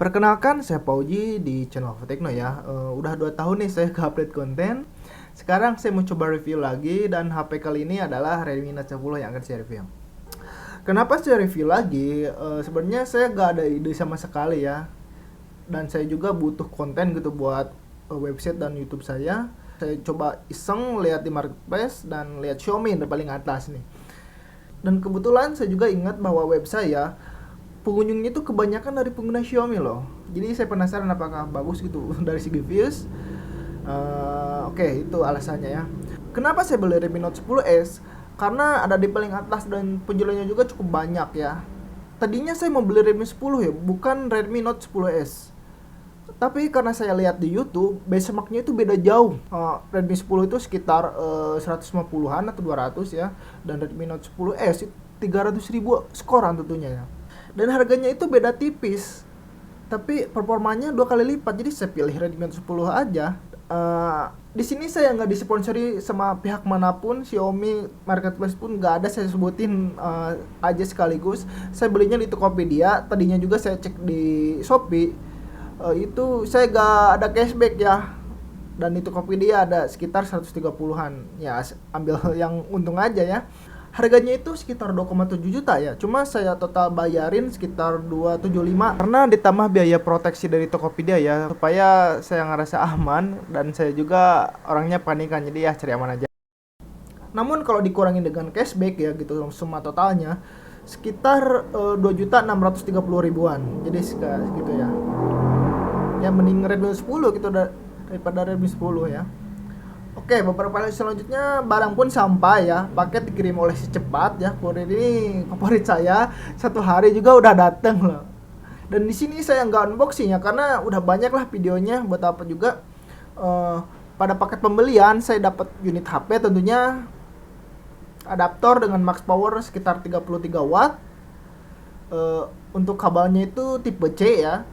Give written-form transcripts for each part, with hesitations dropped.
Perkenalkan, saya Pauji di channel Tekno ya. Udah 2 tahun nih saya ke update konten. Sekarang saya mau coba review lagi dan HP kali ini adalah Redmi Note 10 yang akan saya review. Kenapa saya review lagi? Sebenarnya saya gak ada ide sama sekali ya. Dan saya juga butuh konten gitu buat website dan YouTube saya. Saya coba iseng lihat di marketplace dan lihat Xiaomi yang paling atas nih. Dan kebetulan saya juga ingat bahwa web saya pengunjungnya itu kebanyakan dari pengguna Xiaomi loh. Jadi saya penasaran apakah bagus gitu dari segi views. Oke, itu alasannya ya. Kenapa saya beli Redmi Note 10s? Karena ada di paling atas dan penjualannya juga cukup banyak ya. Tadinya saya mau beli Redmi 10 ya, bukan Redmi Note 10s. Tapi karena saya lihat di YouTube, benchmarknya itu beda jauh. Redmi 10 itu sekitar 150-an atau 200 ya, dan Redmi Note 10s itu 300.000 skoran tentunya ya. Dan harganya itu beda tipis, tapi performanya 2 kali lipat. Jadi saya pilih Redmi Note 10 aja. Di sini saya nggak disponsori sama pihak manapun, Xiaomi marketplace pun nggak ada saya sebutin aja sekaligus. Saya belinya di Tokopedia, tadinya juga saya cek di Shopee. Itu saya nggak ada cashback ya. Dan di Tokopedia ada sekitar 130-an. Ya ambil yang untung aja ya. Harganya itu sekitar 2,7 juta ya. Cuma saya total bayarin sekitar 275 karena ditambah biaya proteksi dari Tokopedia ya, supaya saya ngerasa aman dan saya juga orangnya panikan, jadi ya cari aman aja. Namun kalau dikurangin dengan cashback ya gitu semua totalnya sekitar 2.630.000-an. Jadi gitu ya. Ya mending Redmi 10 gitu daripada Redmi 10 ya. Oke, beberapa hari selanjutnya barang pun sampai ya, paket dikirim oleh si cepat ya. Kurir ini favorit saya, 1 hari juga udah dateng loh. Dan di sini saya nggak unboxing ya, karena udah banyak lah videonya. Buat apa juga? Pada paket pembelian saya dapat unit HP tentunya, adaptor dengan max power sekitar 33 watt. Untuk kabelnya itu tipe C ya.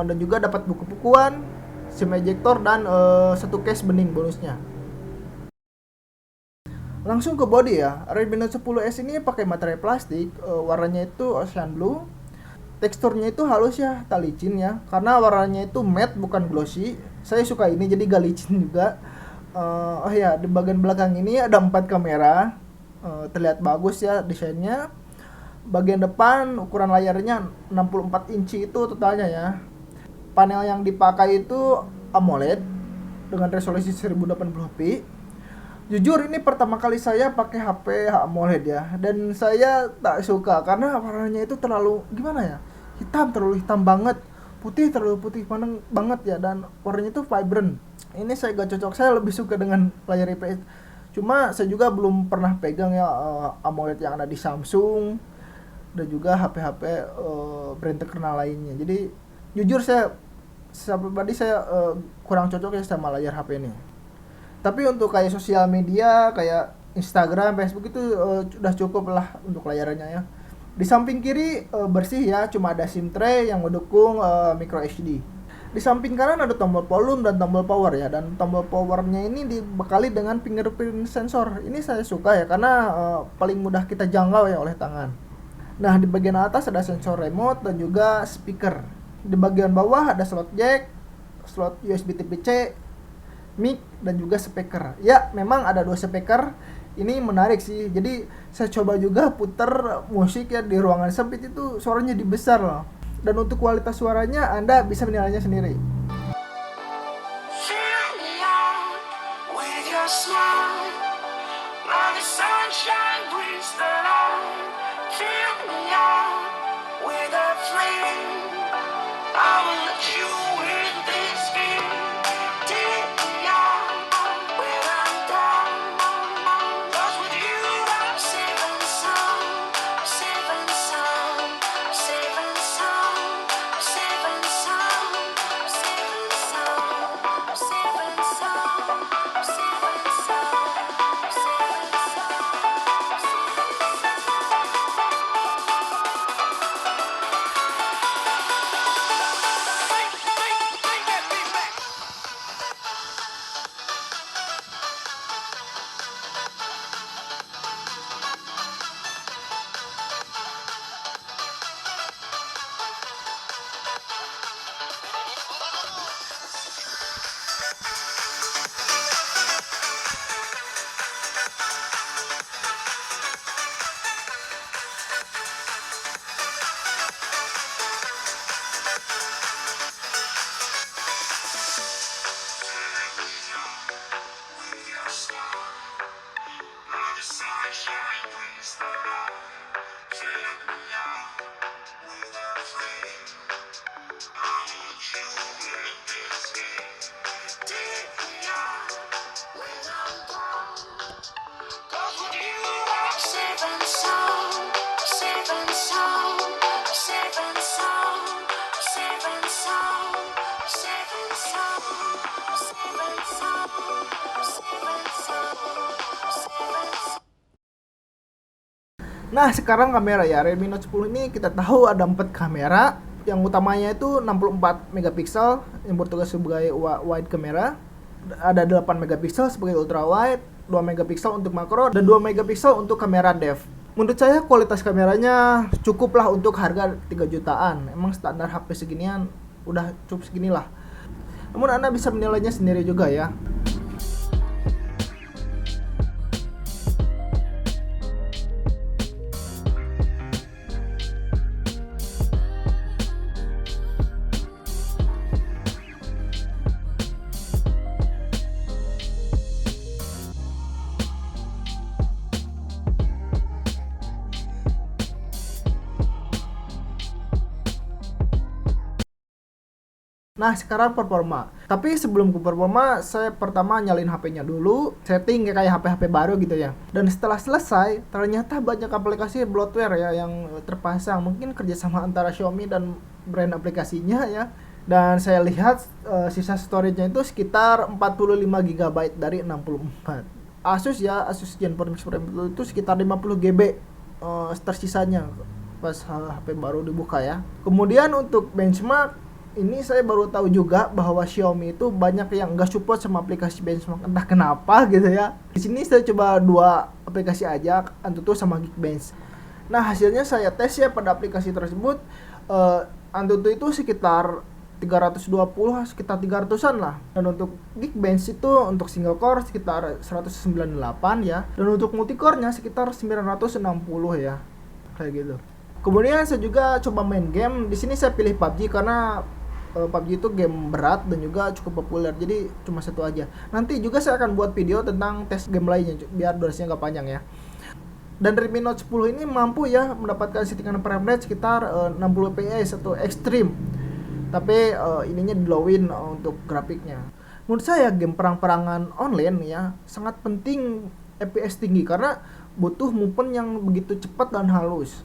Dan juga dapat buku-bukuan, SIM ejector dan satu case bening bonusnya. Langsung ke body ya. Redmi Note 10s ini pakai materai plastik, warnanya itu ocean blue. Teksturnya itu halus ya, tak licin ya. Karena warnanya itu matte bukan glossy. Saya suka ini jadi gak licin juga. Oh ya, di bagian belakang ini ada 4 kamera. Terlihat bagus ya desainnya. Bagian depan ukuran layarnya 64 inci itu totalnya ya. Panel yang dipakai itu AMOLED dengan resolusi 1080p. Jujur ini pertama kali saya pakai HP AMOLED ya, dan saya tak suka karena warnanya itu terlalu gimana ya? Terlalu hitam banget. Putih terlalu putih banget ya, dan warnanya itu vibrant. Ini saya gak cocok. Saya lebih suka dengan layar IPS. Cuma saya juga belum pernah pegang ya AMOLED yang ada di Samsung dan juga HP-HP brand terkenal lainnya. Jadi jujur saya pribadi saya kurang cocok ya sama layar HP ini. Tapi untuk kayak sosial media kayak Instagram, Facebook itu udah cukup lah untuk layarnya ya. Di samping kiri bersih ya, cuma ada SIM tray yang mendukung micro SD. Di samping kanan ada tombol volume dan tombol power ya, dan tombol powernya ini dibekali dengan fingerprint sensor. Ini saya suka ya karena paling mudah kita jangkau ya oleh tangan. Nah, di bagian atas ada sensor remote dan juga speaker. Di bagian bawah ada slot jack, slot USB Type C, mic dan juga speaker. Ya, memang ada 2 speaker. Ini menarik sih. Jadi saya coba juga putar musik ya di ruangan sempit itu suaranya dibesar loh. Dan untuk kualitas suaranya Anda bisa menilainya sendiri. Nah, sekarang kamera ya, Redmi Note 10 ini kita tahu ada 4 kamera. Yang utamanya itu 64 megapiksel yang bertugas sebagai wide kamera. Ada 8 megapiksel sebagai ultra wide, 2 megapiksel untuk makro, dan 2 megapiksel untuk kamera depth. Menurut saya kualitas kameranya cukup lah untuk harga 3 jutaan. Emang standar HP seginian udah cukup seginilah. Namun Anda bisa menilainya sendiri juga ya. Nah, sekarang performa. Tapi sebelum ke performa, saya pertama nyalin HP-nya dulu, setting kayak HP-HP baru gitu ya. Dan setelah selesai, ternyata banyak aplikasi bloatware ya yang terpasang. Mungkin kerjasama antara Xiaomi dan brand aplikasinya ya. Dan saya lihat sisa storage-nya itu sekitar 45 GB dari 64. Asus ya, Asus Zenfone Max Prime itu sekitar 50 GB tersisanya pas HP baru dibuka ya. Kemudian untuk benchmark, ini saya baru tahu juga bahwa Xiaomi itu banyak yang nggak support sama aplikasi benchmark, entah kenapa gitu ya. Di sini saya coba 2 aplikasi aja, Antutu sama Geekbench. Nah, hasilnya saya tes ya pada aplikasi tersebut. Antutu itu sekitar 320, sekitar 300-an lah. Dan untuk Geekbench itu untuk single core sekitar 198 ya. Dan untuk multicore-nya sekitar 960 ya. Kayak gitu. Kemudian saya juga coba main game. Di sini saya pilih PUBG karena PUBG itu game berat dan juga cukup populer, jadi cuma satu aja. Nanti juga saya akan buat video tentang tes game lainnya biar durasinya nggak panjang ya. Dan Redmi Note 10 ini mampu ya mendapatkan settingan frame rate sekitar 60 fps atau ekstrim. Tapi ininya dilowin untuk grafiknya. Menurut saya game perang-perangan online ya sangat penting FPS tinggi karena butuh movement yang begitu cepat dan halus.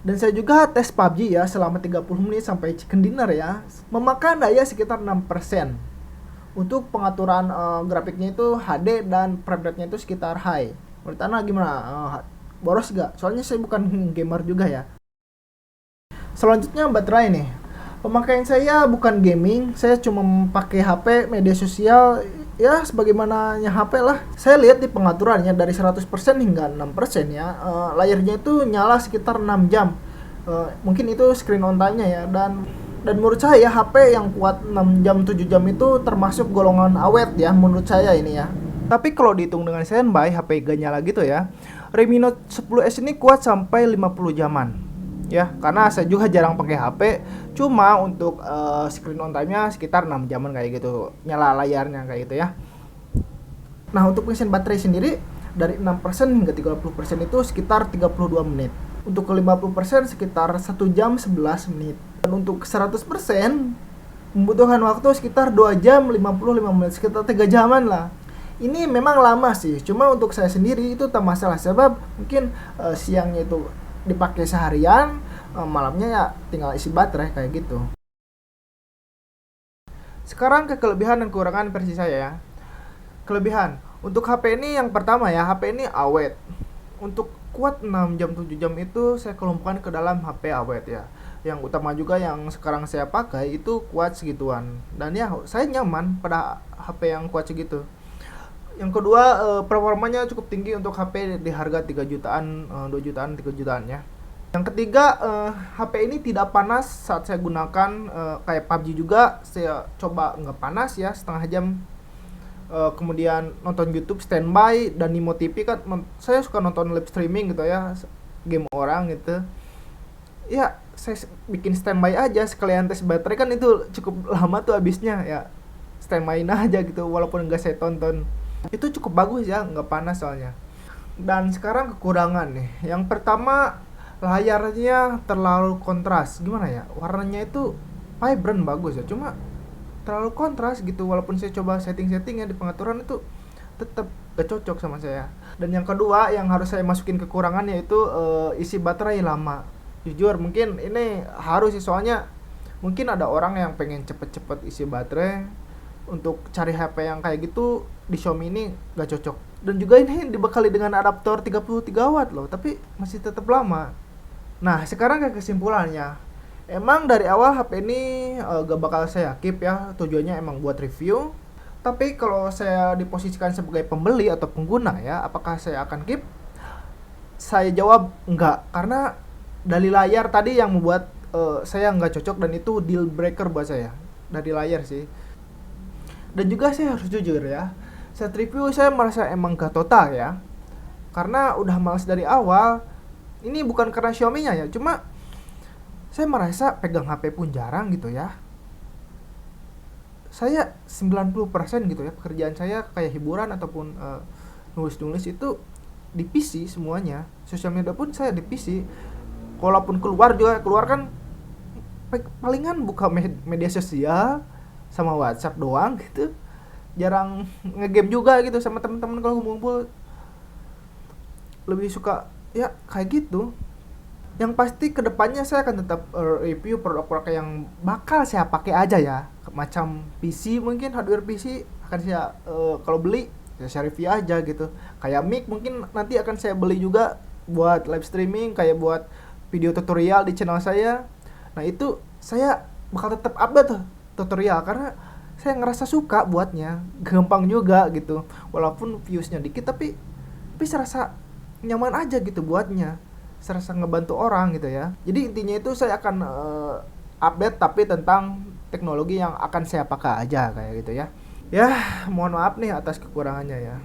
Dan saya juga tes PUBG ya selama 30 menit sampai chicken dinner ya. Memakan daya sekitar 6%. Untuk pengaturan grafiknya itu HD dan frame rate-nya itu sekitar high. Menurut Anda gimana? Boros gak? Soalnya saya bukan gamer juga ya. Selanjutnya baterai nih. Pemakaian saya bukan gaming, saya cuma pakai HP, media sosial, ya sebagaimana HP lah. Saya lihat di pengaturannya dari 100% hingga 6% ya. Layarnya itu nyala sekitar 6 jam. Mungkin itu screen on time-nya ya. Dan menurut saya HP yang kuat 6 jam 7 jam itu termasuk golongan awet ya menurut saya ini ya. Tapi kalau dihitung dengan standby HP gak nyala gitu ya, Redmi Note 10s ini kuat sampai 50 jaman. Ya, karena saya juga jarang pakai HP, cuma untuk screen on time-nya sekitar 6 jaman kayak gitu, nyala layarnya kayak gitu ya. Nah, untuk pengisian baterai sendiri dari 6% hingga 30% itu sekitar 32 menit. Untuk ke 50% sekitar 1 jam 11 menit. Dan untuk 100% membutuhkan waktu sekitar 2 jam 55 menit, sekitar 3 jaman lah. Ini memang lama sih, cuma untuk saya sendiri itu tak masalah sebab mungkin siangnya itu dipakai seharian, malamnya ya tinggal isi baterai kayak gitu. Sekarang ke kelebihan dan kekurangan versi saya ya. Kelebihan untuk HP ini yang pertama ya, HP ini awet. Untuk kuat 6 jam 7 jam itu saya kelompokkan ke dalam HP awet ya. Yang utama juga yang sekarang saya pakai itu kuat segituan. Dan ya saya nyaman pada HP yang kuat segitu. Yang kedua, performanya cukup tinggi untuk HP di harga 3 jutaan, 2 jutaan, 3 jutaan ya. Yang ketiga, HP ini tidak panas saat saya gunakan, kayak PUBG juga saya coba nggak panas ya, setengah jam. Kemudian nonton YouTube standby dan Nimo TV kan, saya suka nonton live streaming gitu ya, game orang gitu. Ya, saya bikin standby aja sekalian tes baterai kan itu cukup lama tuh habisnya ya. Standby aja gitu walaupun nggak saya tonton. Itu cukup bagus ya, nggak panas soalnya. Dan sekarang kekurangan nih. Yang pertama, layarnya terlalu kontras. Gimana ya, warnanya itu vibrant bagus ya, cuma terlalu kontras gitu. Walaupun saya coba setting-setting ya di pengaturan itu tetap gak cocok sama saya. Dan yang kedua yang harus saya masukin kekurangan yaitu isi baterai lama. Jujur mungkin ini harus sih, soalnya mungkin ada orang yang pengen cepet-cepet isi baterai, Untuk cari HP yang kayak gitu di Xiaomi ini gak cocok. Dan juga ini dibekali dengan adaptor 33 watt loh, tapi masih tetap lama. Nah, sekarang ke kesimpulannya. Emang dari awal HP ini gak bakal saya keep ya, tujuannya emang buat review. Tapi kalau saya diposisikan sebagai pembeli atau pengguna ya, apakah saya akan keep? Saya jawab enggak, karena dari layar tadi yang membuat saya nggak cocok, dan itu deal breaker buat saya. Dari layar sih. Dan juga saya harus jujur ya, saat review saya merasa emang gak total ya, karena udah males dari awal. Ini bukan karena Xiaomi-nya ya, cuma saya merasa pegang HP pun jarang gitu ya. Saya 90% gitu ya, pekerjaan saya kayak hiburan ataupun nulis-nulis itu di PC semuanya. Sosial media pun saya di PC. Kalaupun keluar juga, keluar kan palingan buka media sosial sama WhatsApp doang gitu. Jarang ngegame juga gitu sama teman-teman. Kalau ngumpul lebih suka ya kayak gitu. Yang pasti kedepannya saya akan tetap review produk-produk yang bakal saya pakai aja ya. Macam PC, mungkin hardware PC akan saya kalau beli saya review aja gitu. Kayak mic mungkin nanti akan saya beli juga buat live streaming, kayak buat video tutorial di channel saya. Nah itu saya bakal tetap update tuh tutorial, karena saya ngerasa suka buatnya, gampang juga gitu. Walaupun viewsnya dikit, tapi saya rasa nyaman aja gitu buatnya, saya rasa ngebantu orang gitu ya. Jadi intinya itu saya akan update tapi tentang teknologi yang akan saya pakai aja kayak gitu ya. Ya, mohon maaf nih atas kekurangannya ya.